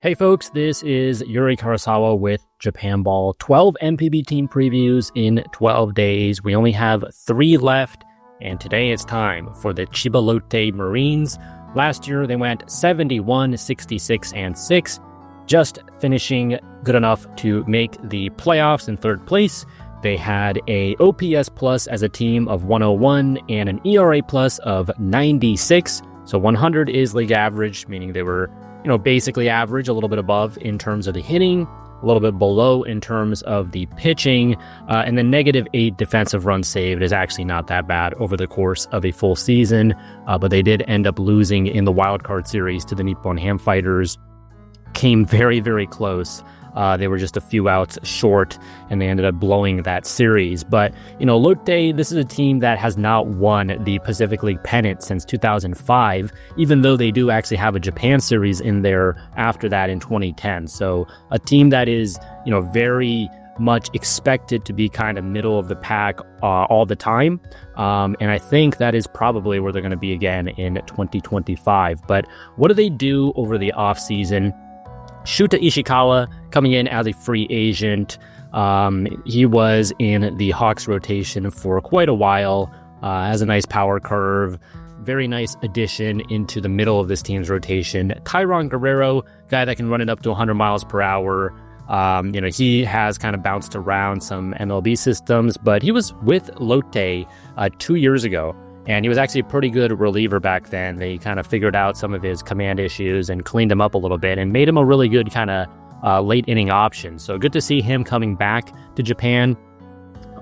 Hey folks, this is Yuri Karasawa with Japan Ball. 12 NPB team previews in 12 days. We only have 3 left, and today it's time for the Chiba Lotte Marines. Last year they went 71, 66, and 6, just finishing good enough to make the playoffs in 3rd place. They had a OPS plus as a team of 101 and an ERA plus of 96. So 100 is league average, meaning they were basically average, a little bit above in terms of the hitting, a little bit below in terms of the pitching, and the -8 defensive runs saved is actually not that bad over the course of a full season, but they did end up losing in the wild card series to the Nippon Ham Fighters. Came very, very close. They were just a few outs short, and they ended up blowing that series. But, Lotte, this is a team that has not won the Pacific League pennant since 2005, even though they do actually have a Japan series in there after that in 2010. So a team that is, very much expected to be kind of middle of the pack all the time. And I think that is probably where they're going to be again in 2025. But what do they do over the offseason? Shuta Ishikawa coming in as a free agent. He was in the Hawks rotation for quite a while, has a nice power curve, very nice addition into the middle of this team's rotation. Tyron Guerrero, guy that can run it up to 100 miles per hour. He has kind of bounced around some MLB systems, but he was with Lotte 2 years ago. And he was actually a pretty good reliever back then. They kind of figured out some of his command issues and cleaned him up a little bit and made him a really good kind of late inning option. So good to see him coming back to Japan.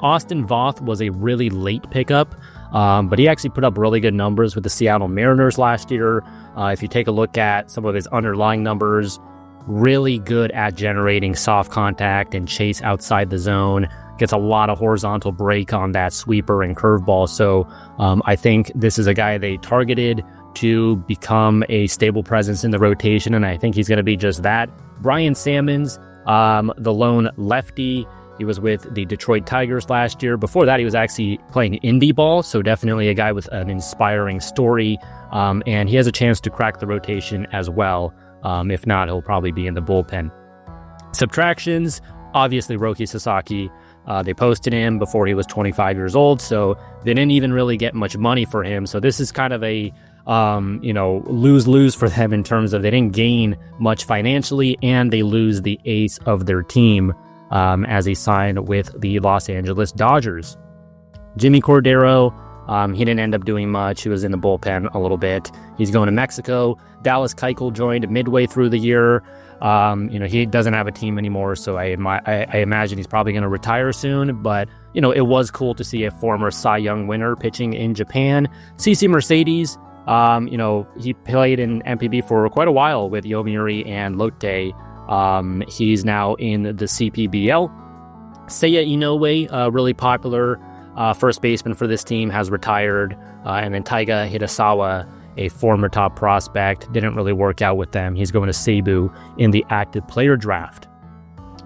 Austin Voth was a really late pickup, but he actually put up really good numbers with the Seattle Mariners last year. If you take a look at some of his underlying numbers, really good at generating soft contact and chase outside the zone. Gets a lot of horizontal break on that sweeper and curveball. So I think this is a guy they targeted to become a stable presence in the rotation, and I think he's going to be just that. Brian Sammons, the lone lefty, he was with the Detroit Tigers last year. Before that, he was actually playing indie ball, so definitely a guy with an inspiring story, and he has a chance to crack the rotation as well. If not, he'll probably be in the bullpen. Subtractions, obviously Roki Sasaki. They posted him before he was 25 years old, so they didn't even really get much money for him. So this is kind of a, lose-lose for them in terms of they didn't gain much financially, and they lose the ace of their team as he signed with the Los Angeles Dodgers. Jimmy Cordero, he didn't end up doing much. He was in the bullpen a little bit. He's going to Mexico. Dallas Keuchel joined midway through the year. He doesn't have a team anymore, so I imagine he's probably going to retire soon. But, it was cool to see a former Cy Young winner pitching in Japan. CC Mercedes, he played in NPB for quite a while with Yomiuri and Lotte. He's now in the CPBL. Seiya Inoue, really popular first baseman for this team, has retired. And then Taiga Hirasawa, a former top prospect, didn't really work out with them. He's going to Seibu in the active player draft.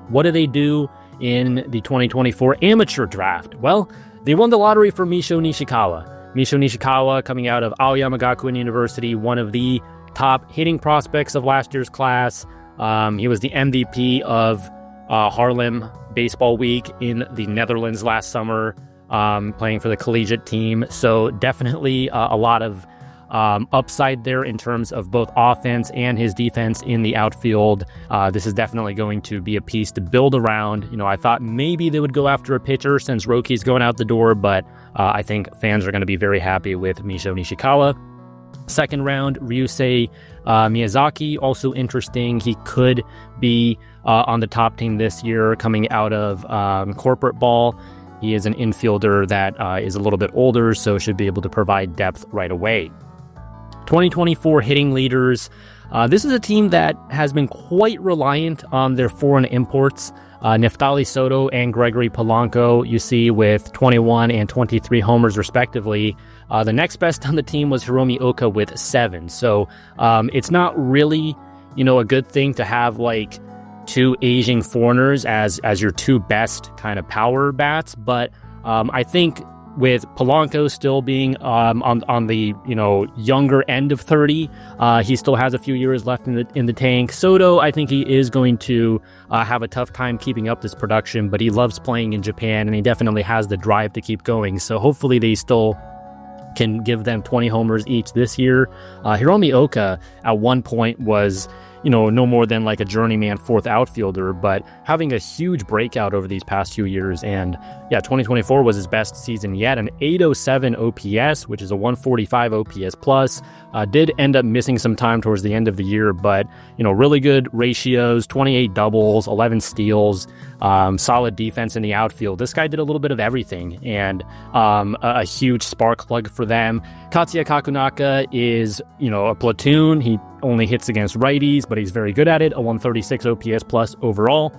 What do they do in the 2024 amateur draft? Well, they won the lottery for Misho Nishikawa. Misho Nishikawa, coming out of Aoyama Gakuin University, one of the top hitting prospects of last year's class. He was the MVP of Haarlem Baseball Week in the Netherlands last summer, playing for the collegiate team. So definitely a lot of upside there in terms of both offense and his defense in the outfield. This is definitely going to be a piece to build around. I thought maybe they would go after a pitcher since Roki's going out the door, but I think fans are going to be very happy with Misho Nishikawa. Second round, Ryusei Miyazaki, also interesting. He could be on the top team this year coming out of corporate ball. He is an infielder that is a little bit older, so should be able to provide depth right away. 2024 hitting leaders. This is a team that has been quite reliant on their foreign imports. Neftali Soto and Gregory Polanco, you see, with 21 and 23 homers respectively. The next best on the team was Hiromi Oka with 7. So it's not really, a good thing to have like 2 Asian foreigners as your 2 best kind of power bats. But I think with Polanco still being on the younger end of 30, he still has a few years left in the tank. Soto, I think he is going to have a tough time keeping up this production, but he loves playing in Japan, and he definitely has the drive to keep going. So hopefully they still can give them 20 homers each this year. Hiromi Oka at one point was no more than like a journeyman fourth outfielder, but having a huge breakout over these past few years. And 2024 was his best season yet, an 807 OPS, which is a 145 OPS plus. Did end up missing some time towards the end of the year, but really good ratios, 28 doubles, 11 steals, solid defense in the outfield. This guy did a little bit of everything, and a huge spark plug for them. Katsuya Kakunaka is, a platoon. He only hits against righties, but he's very good at it, a 136 OPS plus overall.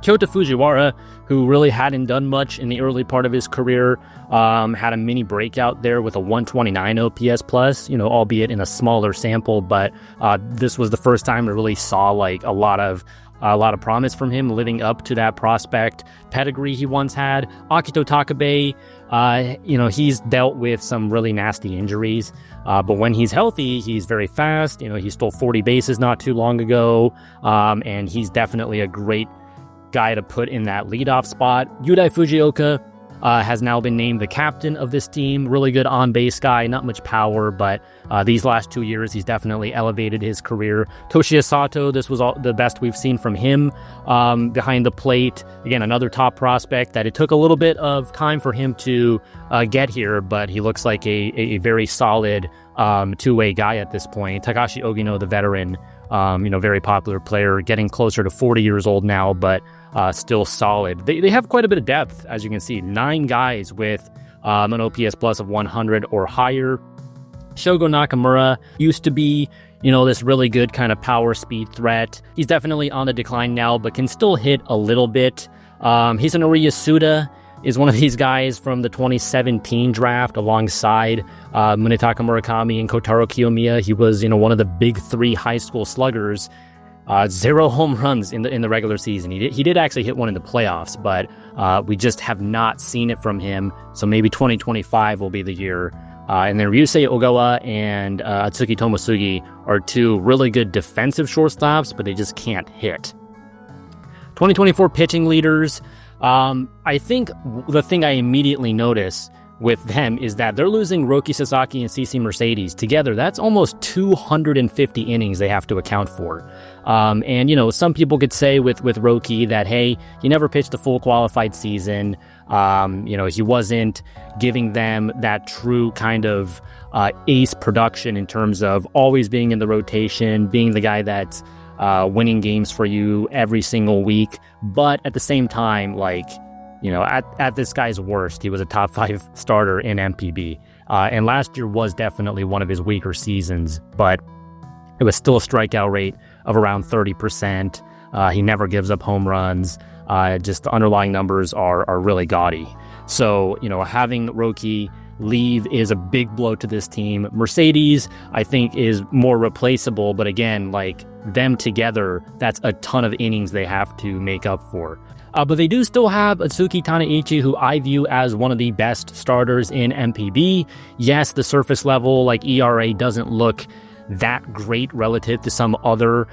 Kyota Fujiwara, who really hadn't done much in the early part of his career, had a mini breakout there with a 129 OPS plus, albeit in a smaller sample, but this was the first time I really saw like a lot of promise from him living up to that prospect pedigree he once had. Akito Takabe, he's dealt with some really nasty injuries, but when he's healthy, he's very fast. He stole 40 bases not too long ago, and he's definitely a great guy to put in that leadoff spot. Yudai Fujioka has now been named the captain of this team. Really good on-base guy, not much power, but these last 2 years, he's definitely elevated his career. Toshiya Sato, this was the best we've seen from him behind the plate. Again, another top prospect that it took a little bit of time for him to get here, but he looks like a very solid two-way guy at this point. Takashi Ogino, the veteran, very popular player, getting closer to 40 years old now, but still solid. They have quite a bit of depth, as you can see. 9 guys with an OPS plus of 100 or higher. Shogo Nakamura used to be, this really good kind of power speed threat. He's definitely on the decline now, but can still hit a little bit. Hisanori Yasuda is one of these guys from the 2017 draft alongside Munetaka Murakami and Kotaro Kiyomiya. He was, one of the big 3 high school sluggers. 0 home runs in the regular season. He did actually hit one in the playoffs, but we just have not seen it from him. So maybe 2025 will be the year. And then Ryusei Ogawa and Atsuki Tomosugi are 2 really good defensive shortstops, but they just can't hit. 2024 pitching leaders. I think the thing I immediately notice with them is that they're losing Roki Sasaki and CC Mercedes together. That's almost 250 innings they have to account for. And some people could say with Roki that, hey, he never pitched a full qualified season. He wasn't giving them that true kind of ace production in terms of always being in the rotation, being the guy that's winning games for you every single week. But at the same time, at this guy's worst, he was a top 5 starter in NPB. And last year was definitely one of his weaker seasons, but it was still a strikeout rate of around 30%. He never gives up home runs. Just the underlying numbers are really gaudy. So, having Roki leave is a big blow to this team. Mercedes, I think, is more replaceable, but again, them together, that's a ton of innings they have to make up for. But they do still have Atsuki Tanaichi, who I view as one of the best starters in NPB. Yes, the surface level, ERA, doesn't look that great relative to some other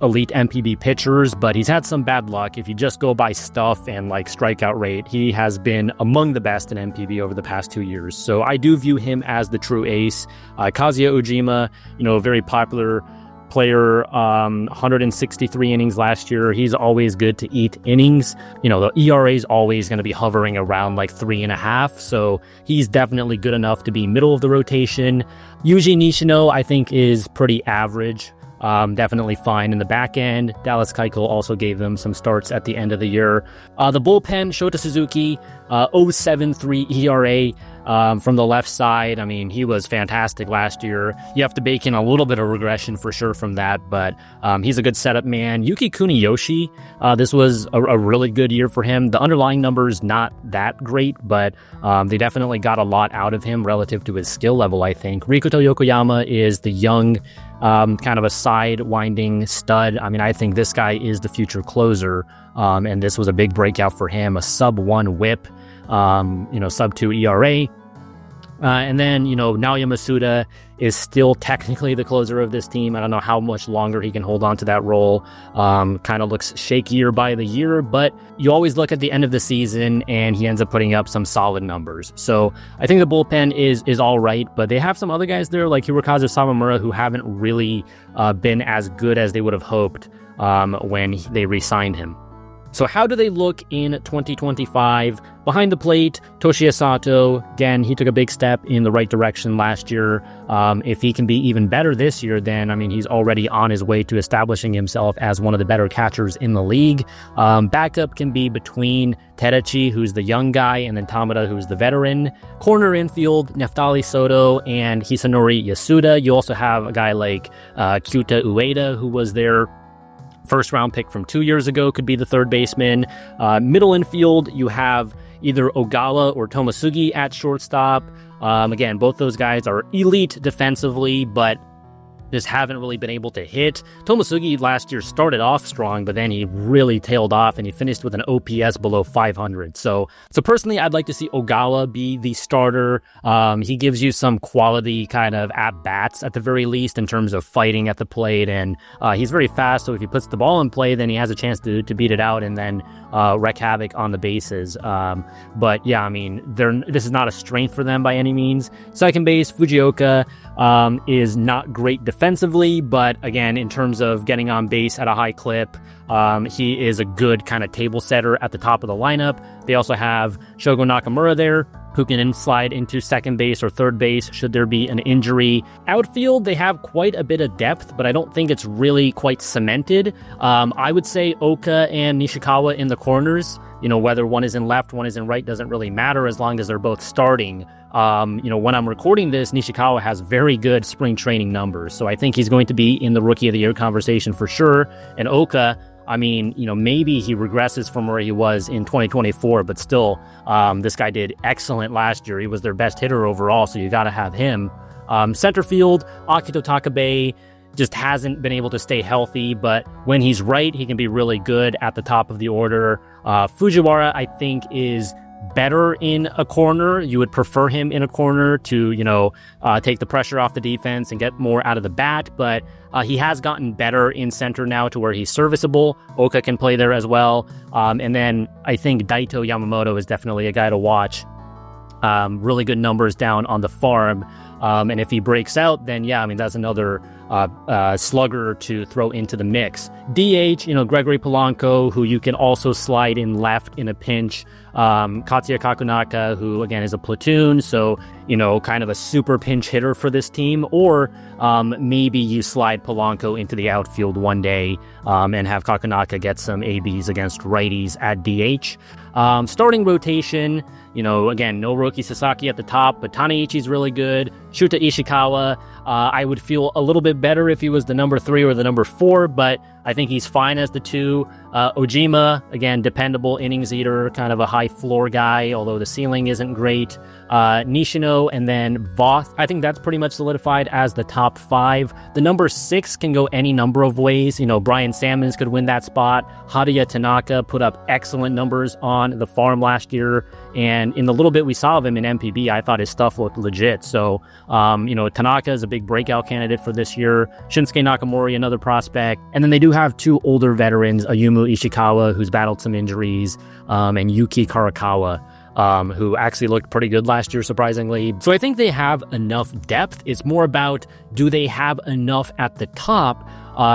elite NPB pitchers, but he's had some bad luck. If you just go by stuff and strikeout rate, he has been among the best in NPB over the past 2 years. So I do view him as the true ace. Kazuya Ujima, a very popular player, 163 innings last year. He's always good to eat innings. The ERA is always going to be hovering around 3.5. So he's definitely good enough to be middle of the rotation. Yuji Nishino, I think, is pretty average. Definitely fine in the back end. Dallas Keuchel also gave them some starts at the end of the year. The bullpen, Shota Suzuki, 0.73 ERA from the left side. I mean, he was fantastic last year. You have to bake in a little bit of regression for sure from that, but he's a good setup man. Yuki Kuniyoshi, this was a really good year for him. The underlying numbers not that great, but they definitely got a lot out of him relative to his skill level, I think. Rikuto Yokoyama is the young kind of a side-winding stud. I mean, I think this guy is the future closer, and this was a big breakout for him, a sub-1 whip. sub 2 ERA. And then, Naoya Masuda is still technically the closer of this team. I don't know how much longer he can hold on to that role. Kind of looks shakier by the year, but you always look at the end of the season and he ends up putting up some solid numbers. So I think the bullpen is all right, but they have some other guys there like Hirokazu Sawamura who haven't really been as good as they would have hoped when they re-signed him. So how do they look in 2025? Behind the plate, Toshiya Sato, again, he took a big step in the right direction last year. If he can be even better this year, then, he's already on his way to establishing himself as one of the better catchers in the league. Backup can be between Terachi, who's the young guy, and then Tamada, who's the veteran. Corner infield, Neftali Soto and Hisanori Yasuda. You also have a guy like Kyuta Ueda, who was their first round pick from 2 years ago, could be the third baseman. Middle infield, you have either Ogawa or Tomosugi at shortstop. Again, both those guys are elite defensively, but just haven't really been able to hit. Tomosugi last year started off strong, but then he really tailed off and he finished with an OPS below 500. So personally, I'd like to see Ogawa be the starter. He gives you some quality kind of at-bats at the very least in terms of fighting at the plate, and he's very fast, so if he puts the ball in play, then he has a chance to beat it out and then wreak havoc on the bases. But yeah, this is not a strength for them by any means. Second base, Fujioka is not great defensively, but again, in terms of getting on base at a high clip, he is a good kind of table setter at the top of the lineup. They also have Shogo Nakamura there, who can slide into second base or third base should there be an injury. Outfield, they have quite a bit of depth, but I don't think it's really quite cemented. I would say Oka and Nishikawa in the corners. Whether one is in left, one is in right, doesn't really matter as long as they're both starting. When I'm recording this, Nishikawa has very good spring training numbers, so I think he's going to be in the Rookie of the Year conversation for sure. And Oka, maybe he regresses from where he was in 2024, but still, this guy did excellent last year. He was their best hitter overall, so you got to have him. Center field, Akito Takabe just hasn't been able to stay healthy, but when he's right, he can be really good at the top of the order. Fujiwara, I think, is better in a corner. You would prefer him in a corner to, take the pressure off the defense and get more out of the bat, but he has gotten better in center now to where he's serviceable. Oka can play there as well. And then I think Daito Yamamoto is definitely a guy to watch. Really good numbers down on the farm. And if he breaks out, then that's another slugger to throw into the mix. DH, Gregory Polanco, who you can also slide in left in a pinch. Katsuya Kakunaka, who again is a platoon, so kind of a super pinch hitter for this team. Or maybe you slide Polanco into the outfield one day and have Kakunaka get some ABs against righties at DH. Starting rotation, again, no Roki Sasaki at the top, but Taneichi's really good. Shuta Ishikawa, I would feel a little bit better if he was the number 3 or the number 4, but I think he's fine as the 2. Ojima, again, dependable innings eater, kind of a high floor guy, although the ceiling isn't great. Nishino, and then Voth. I think that's pretty much solidified as the top 5. The number 6 can go any number of ways. Brian Sammons could win that spot. Haruya Tanaka put up excellent numbers on the farm last year, and in the little bit we saw of him in NPB, I thought his stuff looked legit. So, Tanaka is a big breakout candidate for this year. Shinsuke Nakamori, another prospect. And then they do have 2 older veterans, Ayumu Ishikawa, who's battled some injuries, and Yuki Karakawa, who actually looked pretty good last year, surprisingly. So I think they have enough depth. It's more about, do they have enough at the top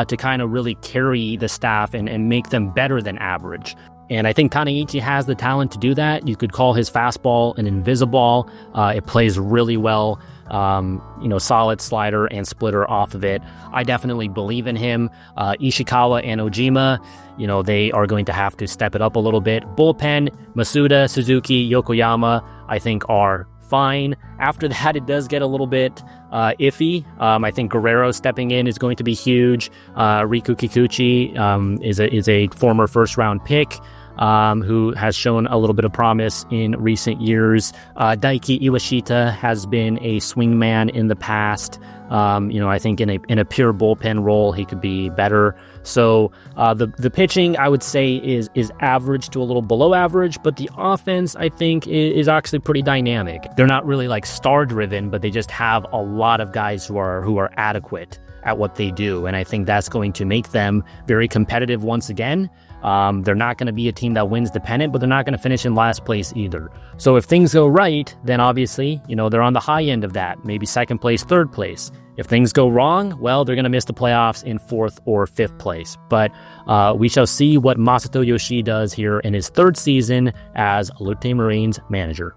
to kind of really carry the staff and make them better than average? And I think Taneichi has the talent to do that. You could call his fastball an invisiball. It plays really well. Solid slider and splitter off of it. I definitely believe in him. Ishikawa and Ojima, they are going to have to step it up a little bit. Bullpen, Masuda, Suzuki, Yokoyama, I think are fine. After that, it does get a little bit iffy. I think Guerrero stepping in is going to be huge. Riku Kikuchi is a former first-round pick who has shown a little bit of promise in recent years. Daiki Iwashita has been a swingman in the past. I think in a pure bullpen role, he could be better. So the pitching, I would say, is average to a little below average, but the offense, I think, is actually pretty dynamic. They're not really like star-driven, but they just have a lot of guys who are adequate at what they do, and I think that's going to make them very competitive once again. They're not going to be a team that wins the pennant, but they're not going to finish in last place either. So if things go right, then obviously, they're on the high end of that, maybe second place, third place. If things go wrong, well, they're going to miss the playoffs in fourth or fifth place. But we shall see what Masato Yoshii does here in his third season as Lotte Marine's manager.